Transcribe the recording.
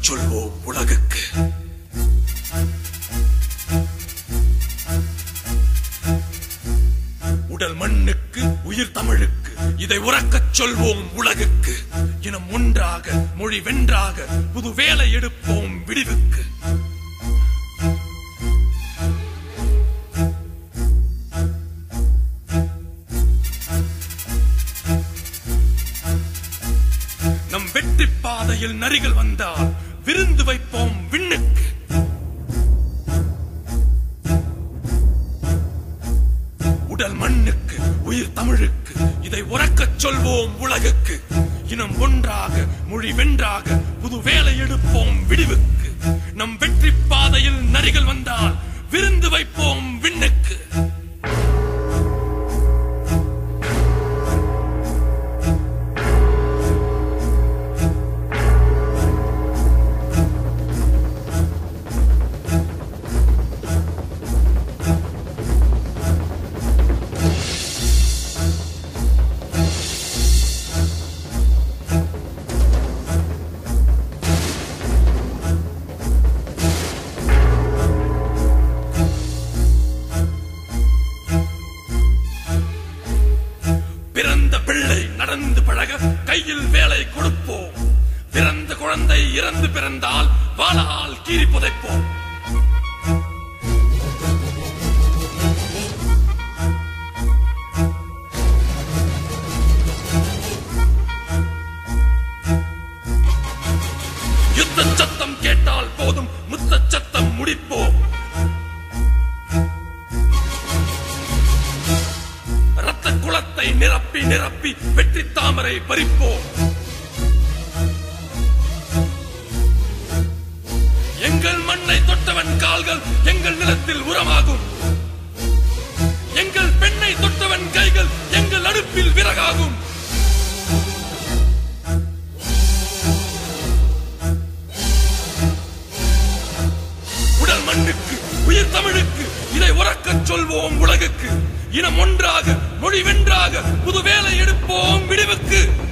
சொல்வோம் உலகுக்கு. உடல் மண்ணுக்கு, உயிர் தமிழுக்கு, இதை உறக்கச் சொல்வோம் உலகுக்கு. இனம் ஒன்றாக, மொழி வென்றாக, புது வேலை எடுப்போம் விடிவுக்கு. நம் வெற்றி பாதையில் நரிகள் வந்தால் விருந்து வைப்போம் விண்ணுக்கு. உடல் மண்ணுக்கு, உயிர் தமிழுக்கு, இதை உறக்கச் சொல்வோம் உலகுக்கு. இனம் ஒன்றாக, மொழி வென்றாக, புது வேலை எடுப்போம் விடிவுக்கு. நம் வெற்றி பாதையில் நரிகள் வந்தால் விருந்து வைப்போம் விண்ணுக்கு. பிறந்த பிள்ளை நடந்து பழக கையில் வேலை கொடுப்போம். பிறந்த குழந்தை இறந்து பிறந்தால் வாளால் கீறி புதைப்போம். யுத்த சத்தம் கேட்டால் போதும், முத்த சத்தம் முடிப்போம். குளத்தை நிரப்பி நிரப்பி வெற்றி தாமரை பறிப்போம். எங்கள் மண்ணை தொட்டவன் கால்கள் எங்கள் நிலத்தில் உரமாகும். எங்கள் பெண்ணை தொட்டவன் கைகள் எங்கள் அடுப்பில் விறகாகும். உடல் மண்ணுக்கு, உயிர் தமிழுக்கு, இதை உறக்கச் சொல்வோம் உலகுக்கு. இனம் ஒன்றாக, மொழி வென்றாக, புது வேலை எடுப்போம் விடிவுக்கு.